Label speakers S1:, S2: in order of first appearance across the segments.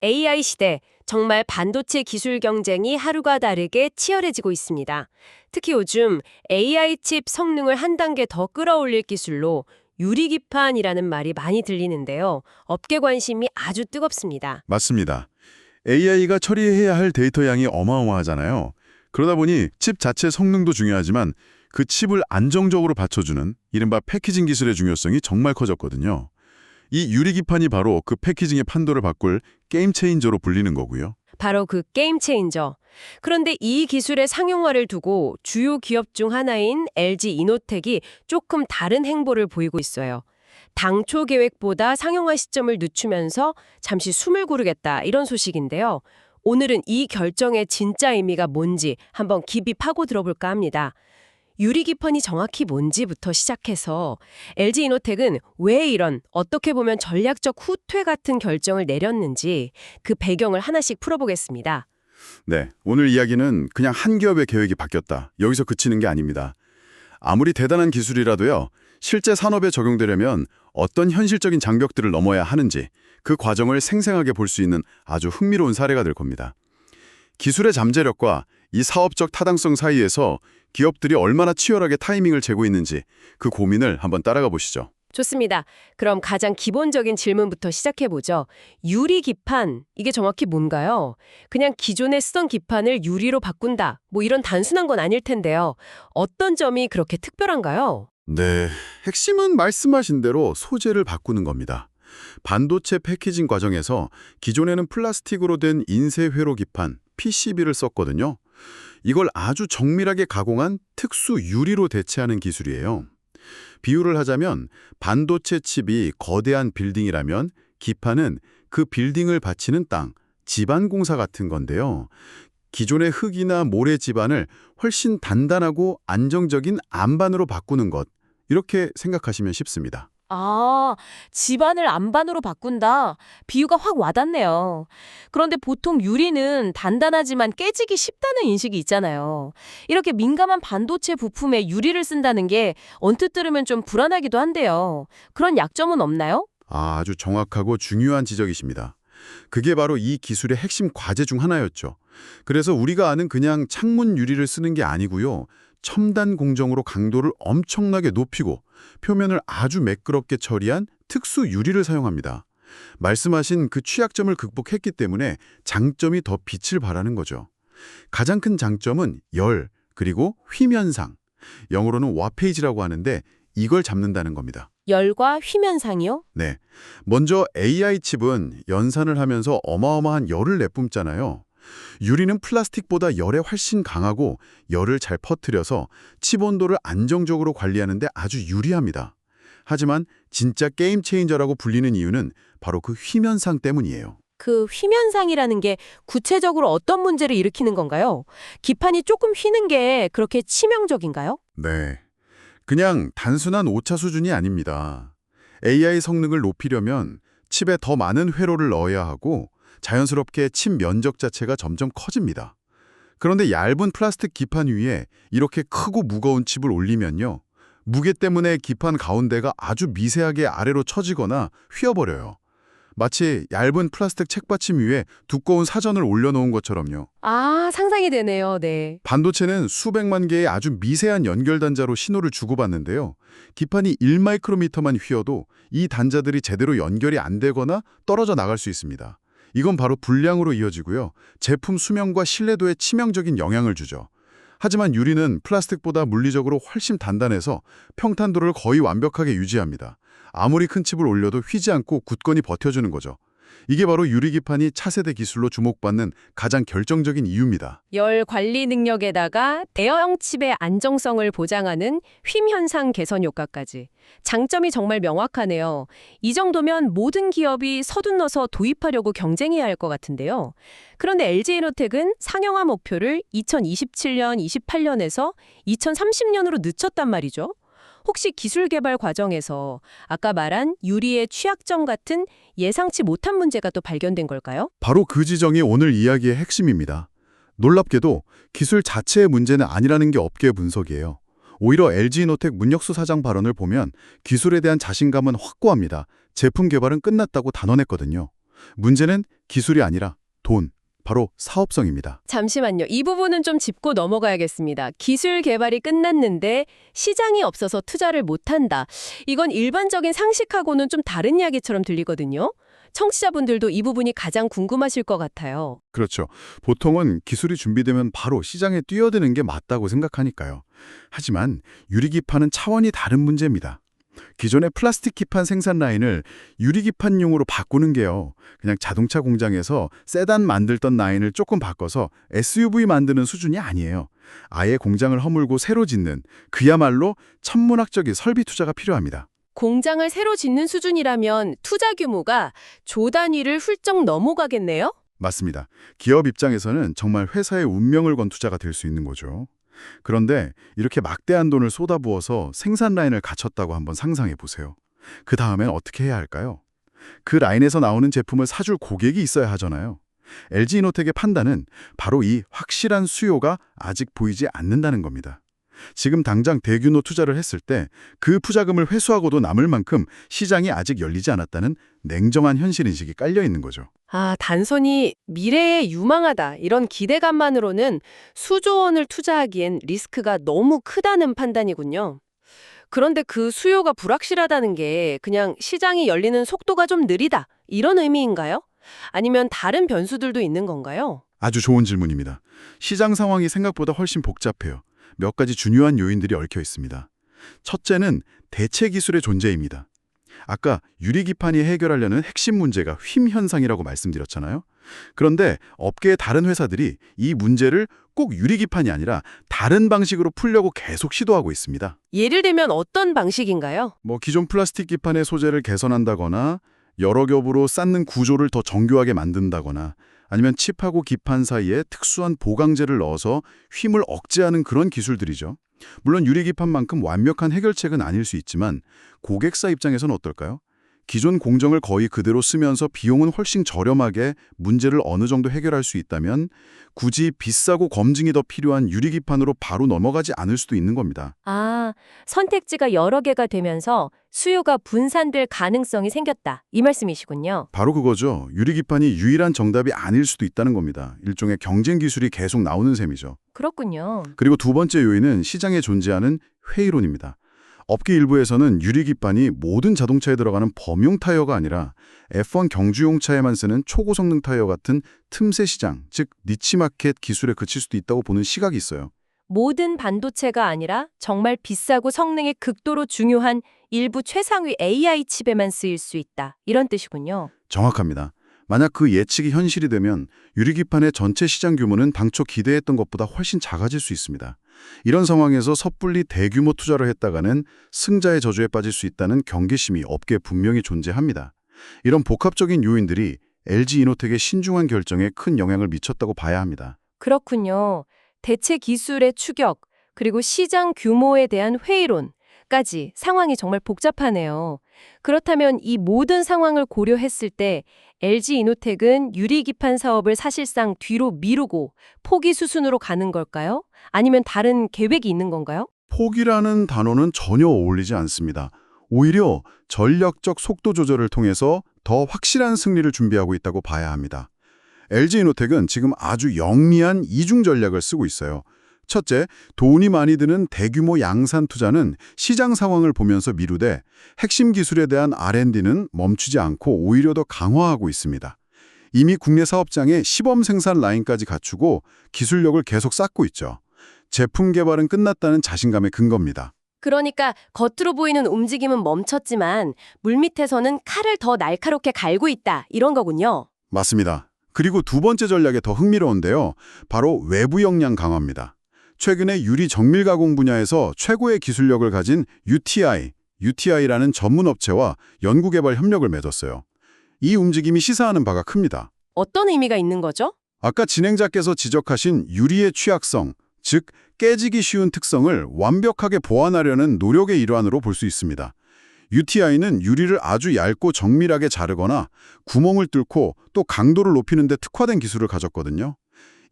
S1: AI 시대, 정말 반도체 기술 경쟁이 하루가 다르게 치열해지고 있습니다. 특히 요즘 AI 칩 성능을 한 단계 더 끌어올릴 기술로 유리기판이라는 말이 많이 들리는데요. 업계 관심이 아주 뜨겁습니다.
S2: 맞습니다. AI가 처리해야 할 데이터 양이 어마어마하잖아요. 그러다 보니 칩 자체 성능도 중요하지만 그 칩을 안정적으로 받쳐주는 이른바 패키징 기술의 중요성이 정말 커졌거든요. 이 유리기판이 바로 그 패키징의 판도를 바꿀 게임 체인저로 불리는 거고요.
S1: 바로 그 게임 체인저. 그런데 이 기술의 상용화를 두고 주요 기업 중 하나인 LG 이노텍이 조금 다른 행보를 보이고 있어요. 당초 계획보다 상용화 시점을 늦추면서 잠시 숨을 고르겠다 이런 소식인데요. 오늘은 이 결정의 진짜 의미가 뭔지 한번 깊이 파고 들어볼까 합니다. 유리기판이 정확히 뭔지부터 시작해서 LG 이노텍은 왜 이런 어떻게 보면 전략적 후퇴 같은 결정을 내렸는지 그 배경을 하나씩 풀어보겠습니다.
S2: 네, 오늘 이야기는 그냥 한 기업의 계획이 바뀌었다. 여기서 그치는 게 아닙니다. 아무리 대단한 기술이라도요, 실제 산업에 적용되려면 어떤 현실적인 장벽들을 넘어야 하는지 그 과정을 생생하게 볼 수 있는 아주 흥미로운 사례가 될 겁니다. 기술의 잠재력과 이 사업적 타당성 사이에서 기업들이 얼마나 치열하게 타이밍을 재고 있는지 그 고민을 한번 따라가 보시죠.
S1: 좋습니다. 그럼 가장 기본적인 질문부터 시작해보죠. 유리기판, 이게 정확히 뭔가요? 그냥 기존에 쓰던 기판을 유리로 바꾼다, 뭐 이런 단순한 건 아닐 텐데요. 어떤 점이 그렇게 특별한가요?
S2: 네, 핵심은 말씀하신 대로 소재를 바꾸는 겁니다. 반도체 패키징 과정에서 기존에는 플라스틱으로 된 인쇄 회로 기판, PCB를 썼거든요. 이걸 아주 정밀하게 가공한 특수 유리로 대체하는 기술이에요. 비유를 하자면 반도체 칩이 거대한 빌딩이라면 기판은 그 빌딩을 받치는 땅, 지반 공사 같은 건데요. 기존의 흙이나 모래 지반을 훨씬 단단하고 안정적인 안반으로 바꾸는 것, 이렇게 생각하시면 쉽습니다.
S3: 아, 집안을 안반으로 바꾼다. 비유가 확 와닿네요. 그런데 보통 유리는 단단하지만 깨지기 쉽다는 인식이 있잖아요. 이렇게 민감한 반도체 부품에 유리를 쓴다는 게 언뜻 들으면 좀 불안하기도 한데요. 그런 약점은 없나요?
S2: 아주 정확하고 중요한 지적이십니다. 그게 바로 이 기술의 핵심 과제 중 하나였죠. 그래서 우리가 아는 그냥 창문 유리를 쓰는 게 아니고요. 첨단 공정으로 강도를 엄청나게 높이고 표면을 아주 매끄럽게 처리한 특수 유리를 사용합니다. 말씀하신 그 취약점을 극복했기 때문에 장점이 더 빛을 발하는 거죠. 가장 큰 장점은 열, 그리고 휘면상. 영어로는 와페이지라고 하는데 이걸 잡는다는 겁니다.
S3: 열과 휘면상이요?
S2: 네. 먼저 AI 칩은 연산을 하면서 어마어마한 열을 내뿜잖아요. 유리는 플라스틱보다 열에 훨씬 강하고 열을 잘 퍼뜨려서 칩 온도를 안정적으로 관리하는 데 아주 유리합니다. 하지만 진짜 게임 체인저라고 불리는 이유는 바로 그 휘면상 때문이에요.
S3: 그 휘면상이라는 게 구체적으로 어떤 문제를 일으키는 건가요? 기판이 조금 휘는 게 그렇게 치명적인가요?
S2: 네. 그냥 단순한 오차 수준이 아닙니다. AI 성능을 높이려면 칩에 더 많은 회로를 넣어야 하고 자연스럽게 칩 면적 자체가 점점 커집니다. 그런데 얇은 플라스틱 기판 위에 이렇게 크고 무거운 칩을 올리면요. 무게 때문에 기판 가운데가 아주 미세하게 아래로 처지거나 휘어버려요. 마치 얇은 플라스틱 책받침 위에 두꺼운 사전을 올려놓은 것처럼요.
S1: 아, 상상이 되네요. 네.
S2: 반도체는 수백만 개의 아주 미세한 연결 단자로 신호를 주고받는데요. 기판이 1마이크로미터만 휘어도 이 단자들이 제대로 연결이 안 되거나 떨어져 나갈 수 있습니다. 이건 바로 불량으로 이어지고요. 제품 수명과 신뢰도에 치명적인 영향을 주죠. 하지만 유리는 플라스틱보다 물리적으로 훨씬 단단해서 평탄도를 거의 완벽하게 유지합니다. 아무리 큰 칩을 올려도 휘지 않고 굳건히 버텨주는 거죠. 이게 바로 유리기판이 차세대 기술로 주목받는 가장 결정적인 이유입니다.
S1: 열 관리 능력에다가 대형 칩의 안정성을 보장하는 휨 현상 개선 효과까지. 장점이 정말 명확하네요. 이 정도면 모든 기업이 서둘러서 도입하려고 경쟁해야 할 것 같은데요. 그런데 LG에너텍은 상용화 목표를 2027년, 28년에서 2030년으로 늦췄단 말이죠. 혹시 기술 개발 과정에서 아까 말한 유리의 취약점 같은 예상치 못한 문제가 또 발견된 걸까요?
S2: 바로 그 지점이 오늘 이야기의 핵심입니다. 놀랍게도 기술 자체의 문제는 아니라는 게 업계 분석이에요. 오히려 LG이노텍 문혁수 사장 발언을 보면 기술에 대한 자신감은 확고합니다. 제품 개발은 끝났다고 단언했거든요. 문제는 기술이 아니라 돈, 바로 사업성입니다.
S1: 잠시만요. 이 부분은 좀 짚고 넘어가야겠습니다. 기술 개발이 끝났는데 시장이 없어서 투자를 못한다. 이건 일반적인 상식하고는 좀 다른 이야기처럼 들리거든요. 청취자분들도 이 부분이 가장 궁금하실 것 같아요.
S2: 그렇죠. 보통은 기술이 준비되면 바로 시장에 뛰어드는 게 맞다고 생각하니까요. 하지만 유리기판은 차원이 다른 문제입니다. 기존의 플라스틱 기판 생산 라인을 유리기판용으로 바꾸는 게요. 그냥 자동차 공장에서 세단 만들던 라인을 조금 바꿔서 SUV 만드는 수준이 아니에요. 아예 공장을 허물고 새로 짓는 그야말로 천문학적인 설비 투자가 필요합니다.
S1: 공장을 새로 짓는 수준이라면 투자 규모가 조 단위를 훌쩍 넘어가겠네요?
S2: 맞습니다. 기업 입장에서는 정말 회사의 운명을 건 투자가 될 수 있는 거죠. 그런데 이렇게 막대한 돈을 쏟아부어서 생산 라인을 갖췄다고 한번 상상해 보세요. 그 다음엔 어떻게 해야 할까요? 그 라인에서 나오는 제품을 사줄 고객이 있어야 하잖아요. LG이노텍의 판단은 바로 이 확실한 수요가 아직 보이지 않는다는 겁니다. 지금 당장 대규모 투자를 했을 때 그 투자금을 회수하고도 남을 만큼 시장이 아직 열리지 않았다는 냉정한 현실인식이 깔려 있는 거죠.
S1: 단순히 미래에 유망하다 이런 기대감만으로는 수조 원을 투자하기엔 리스크가 너무 크다는 판단이군요. 그런데 그 수요가 불확실하다는 게 그냥 시장이 열리는 속도가 좀 느리다 이런 의미인가요? 아니면 다른 변수들도 있는 건가요?
S2: 아주 좋은 질문입니다. 시장 상황이 생각보다 훨씬 복잡해요. 몇 가지 중요한 요인들이 얽혀 있습니다. 첫째는 대체 기술의 존재입니다. 아까 유리기판이 해결하려는 핵심 문제가 휨 현상이라고 말씀드렸잖아요. 그런데 업계의 다른 회사들이 이 문제를 꼭 유리기판이 아니라 다른 방식으로 풀려고 계속 시도하고 있습니다.
S1: 예를 들면 어떤 방식인가요?
S2: 기존 플라스틱 기판의 소재를 개선한다거나 여러 겹으로 쌓는 구조를 더 정교하게 만든다거나 아니면 칩하고 기판 사이에 특수한 보강제를 넣어서 휨을 억제하는 그런 기술들이죠. 물론 유리기판만큼 완벽한 해결책은 아닐 수 있지만 고객사 입장에서는 어떨까요? 기존 공정을 거의 그대로 쓰면서 비용은 훨씬 저렴하게 문제를 어느 정도 해결할 수 있다면 굳이 비싸고 검증이 더 필요한 유리기판으로 바로 넘어가지 않을 수도 있는 겁니다.
S3: 선택지가 여러 개가 되면서 수요가 분산될 가능성이 생겼다. 이 말씀이시군요.
S2: 바로 그거죠. 유리기판이 유일한 정답이 아닐 수도 있다는 겁니다. 일종의 경쟁 기술이 계속 나오는 셈이죠.
S3: 그렇군요.
S2: 그리고 두 번째 요인은 시장에 존재하는 회의론입니다. 업계 일부에서는 유리기판이 모든 자동차에 들어가는 범용 타이어가 아니라 F1 경주용차에만 쓰는 초고성능 타이어 같은 틈새 시장, 즉 니치마켓 기술에 그칠 수도 있다고 보는 시각이 있어요.
S3: 모든 반도체가 아니라 정말 비싸고 성능이 극도로 중요한 일부 최상위 AI 칩에만 쓰일 수 있다. 이런 뜻이군요.
S2: 정확합니다. 만약 그 예측이 현실이 되면 유리기판의 전체 시장 규모는 당초 기대했던 것보다 훨씬 작아질 수 있습니다. 이런 상황에서 섣불리 대규모 투자를 했다가는 승자의 저주에 빠질 수 있다는 경계심이 업계에 분명히 존재합니다. 이런 복합적인 요인들이 LG이노텍의 신중한 결정에 큰 영향을 미쳤다고 봐야 합니다.
S3: 그렇군요. 대체 기술의 추격, 그리고 시장 규모에 대한 회의론까지 상황이 정말 복잡하네요. 그렇다면 이 모든 상황을 고려했을 때 LG이노텍은 유리기판 사업을 사실상 뒤로 미루고 포기 수순으로 가는 걸까요? 아니면 다른 계획이 있는 건가요?
S2: 포기라는 단어는 전혀 어울리지 않습니다. 오히려 전략적 속도 조절을 통해서 더 확실한 승리를 준비하고 있다고 봐야 합니다. LG이노텍은 지금 아주 영리한 이중 전략을 쓰고 있어요. 첫째, 돈이 많이 드는 대규모 양산 투자는 시장 상황을 보면서 미루되 핵심 기술에 대한 R&D는 멈추지 않고 오히려 더 강화하고 있습니다. 이미 국내 사업장에 시범 생산 라인까지 갖추고 기술력을 계속 쌓고 있죠. 제품 개발은 끝났다는 자신감의 근거입니다.
S1: 그러니까 겉으로 보이는 움직임은 멈췄지만 물밑에서는 칼을 더 날카롭게 갈고 있다 이런 거군요.
S2: 맞습니다. 그리고 두 번째 전략이 더 흥미로운데요. 바로 외부 역량 강화입니다. 최근에 유리 정밀 가공 분야에서 최고의 기술력을 가진 UTI라는 전문 업체와 연구개발 협력을 맺었어요. 이 움직임이 시사하는 바가 큽니다.
S1: 어떤 의미가 있는 거죠?
S2: 아까 진행자께서 지적하신 유리의 취약성, 즉 깨지기 쉬운 특성을 완벽하게 보완하려는 노력의 일환으로 볼 수 있습니다. UTI는 유리를 아주 얇고 정밀하게 자르거나 구멍을 뚫고 또 강도를 높이는 데 특화된 기술을 가졌거든요.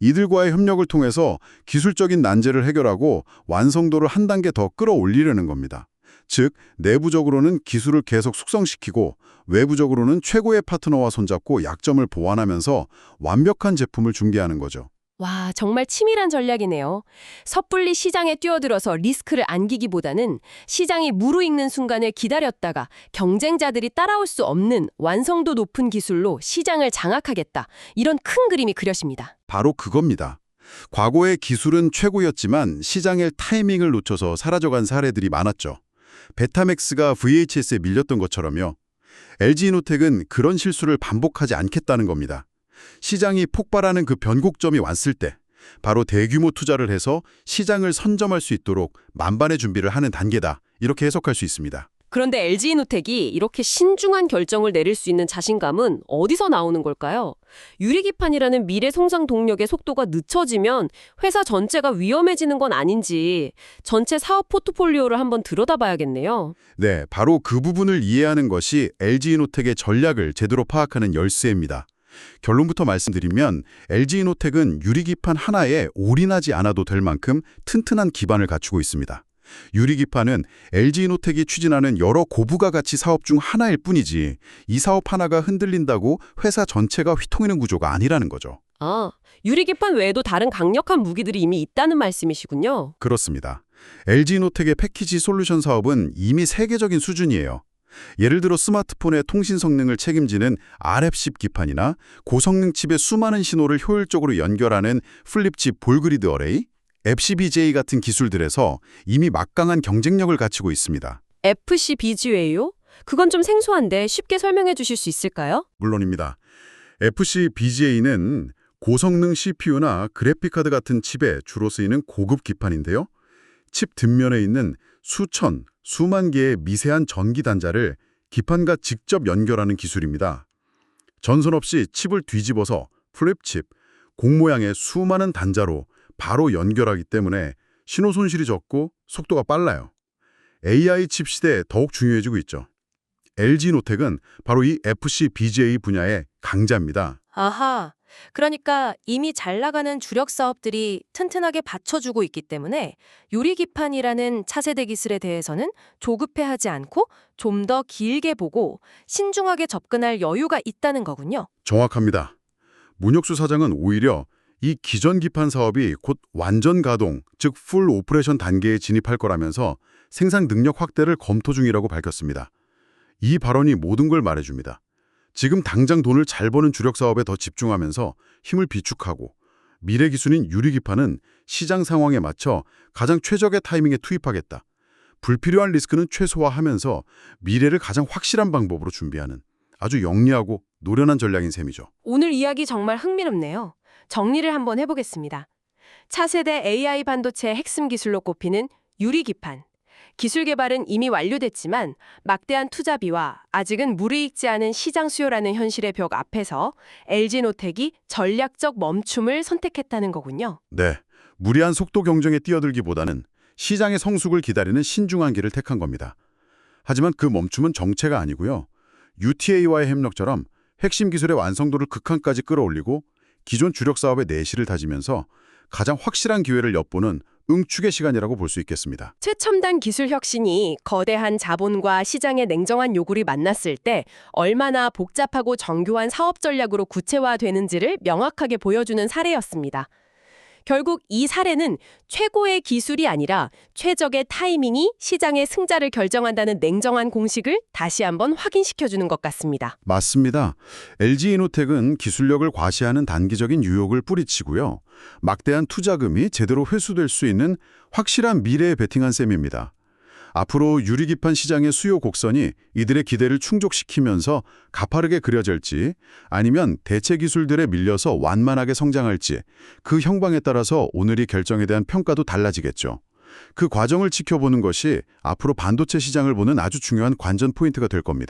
S2: 이들과의 협력을 통해서 기술적인 난제를 해결하고 완성도를 한 단계 더 끌어올리려는 겁니다. 즉, 내부적으로는 기술을 계속 숙성시키고 외부적으로는 최고의 파트너와 손잡고 약점을 보완하면서 완벽한 제품을 중개하는 거죠.
S1: 와, 정말 치밀한 전략이네요. 섣불리 시장에 뛰어들어서 리스크를 안기기보다는 시장이 무르익는 순간을 기다렸다가 경쟁자들이 따라올 수 없는 완성도 높은 기술로 시장을 장악하겠다. 이런 큰 그림이 그려집니다.
S2: 바로 그겁니다. 과거의 기술은 최고였지만 시장의 타이밍을 놓쳐서 사라져간 사례들이 많았죠. 베타맥스가 VHS에 밀렸던 것처럼요. LG이노텍은 그런 실수를 반복하지 않겠다는 겁니다. 시장이 폭발하는 그 변곡점이 왔을 때 바로 대규모 투자를 해서 시장을 선점할 수 있도록 만반의 준비를 하는 단계다. 이렇게 해석할 수 있습니다.
S1: 그런데 LG이노텍이 이렇게 신중한 결정을 내릴 수 있는 자신감은 어디서 나오는 걸까요? 유리기판이라는 미래 성장 동력의 속도가 늦춰지면 회사 전체가 위험해지는 건 아닌지 전체 사업 포트폴리오를 한번 들여다봐야겠네요.
S2: 네, 바로 그 부분을 이해하는 것이 LG이노텍의 전략을 제대로 파악하는 열쇠입니다. 결론부터 말씀드리면 LG이노텍은 유리기판 하나에 올인하지 않아도 될 만큼 튼튼한 기반을 갖추고 있습니다. 유리기판은 LG이노텍이 추진하는 여러 고부가 가치 사업 중 하나일 뿐이지 이 사업 하나가 흔들린다고 회사 전체가 휘통이는 구조가 아니라는 거죠.
S1: 아, 유리기판 외에도 다른 강력한 무기들이 이미 있다는 말씀이시군요.
S2: 그렇습니다. LG이노텍의 패키지 솔루션 사업은 이미 세계적인 수준이에요. 예를 들어 스마트폰의 통신 성능을 책임지는 RF10 기판이나 고성능 칩의 수많은 신호를 효율적으로 연결하는 플립칩 볼그리드 어레이, FCBJ 같은 기술들에서 이미 막강한 경쟁력을 갖추고 있습니다.
S1: FCBGA요? 그건 좀 생소한데 쉽게 설명해 주실 수 있을까요?
S2: 물론입니다. FCBGA는 고성능 CPU나 그래픽카드 같은 칩에 주로 쓰이는 고급 기판인데요. 칩 뒷면에 있는 수천, 수만 개의 미세한 전기 단자를 기판과 직접 연결하는 기술입니다. 전선 없이 칩을 뒤집어서 플립칩, 공 모양의 수많은 단자로 바로 연결하기 때문에 신호 손실이 적고 속도가 빨라요. AI 칩 시대에 더욱 중요해지고 있죠. LG이노텍은 바로 이 FCBGA 분야의 강자입니다.
S3: 아하. 그러니까 이미 잘 나가는 주력 사업들이 튼튼하게 받쳐주고 있기 때문에 유리기판이라는 차세대 기술에 대해서는 조급해하지 않고 좀 더 길게 보고 신중하게 접근할 여유가 있다는 거군요.
S2: 정확합니다. 문혁수 사장은 오히려 이 기존 기판 사업이 곧 완전 가동, 즉 풀 오퍼레이션 단계에 진입할 거라면서 생산 능력 확대를 검토 중이라고 밝혔습니다. 이 발언이 모든 걸 말해줍니다. 지금 당장 돈을 잘 버는 주력 사업에 더 집중하면서 힘을 비축하고 미래 기술인 유리기판은 시장 상황에 맞춰 가장 최적의 타이밍에 투입하겠다. 불필요한 리스크는 최소화하면서 미래를 가장 확실한 방법으로 준비하는 아주 영리하고 노련한 전략인 셈이죠.
S1: 오늘 이야기 정말 흥미롭네요. 정리를 한번 해보겠습니다. 차세대 AI 반도체의 핵심 기술로 꼽히는 유리기판. 기술 개발은 이미 완료됐지만 막대한 투자비와 아직은 무르익지 않은 시장 수요라는 현실의 벽 앞에서 LG노텍이 전략적 멈춤을 선택했다는 거군요.
S2: 네, 무리한 속도 경쟁에 뛰어들기보다는 시장의 성숙을 기다리는 신중한 길을 택한 겁니다. 하지만 그 멈춤은 정체가 아니고요. UTA와의 협력처럼 핵심 기술의 완성도를 극한까지 끌어올리고 기존 주력 사업의 내실을 다지면서 가장 확실한 기회를 엿보는 응축의 시간이라고 볼 수 있겠습니다.
S1: 최첨단 기술 혁신이 거대한 자본과 시장의 냉정한 요구를 만났을 때 얼마나 복잡하고 정교한 사업 전략으로 구체화되는지를 명확하게 보여주는 사례였습니다. 결국 이 사례는 최고의 기술이 아니라 최적의 타이밍이 시장의 승자를 결정한다는 냉정한 공식을 다시 한번 확인시켜주는 것 같습니다.
S2: 맞습니다. LG이노텍은 기술력을 과시하는 단기적인 유혹을 뿌리치고요. 막대한 투자금이 제대로 회수될 수 있는 확실한 미래에 베팅한 셈입니다. 앞으로 유리기판 시장의 수요 곡선이 이들의 기대를 충족시키면서 가파르게 그려질지 아니면 대체 기술들에 밀려서 완만하게 성장할지 그 형방에 따라서 오늘이 결정에 대한 평가도 달라지겠죠. 그 과정을 지켜보는 것이 앞으로 반도체 시장을 보는 아주 중요한 관전 포인트가 될 겁니다.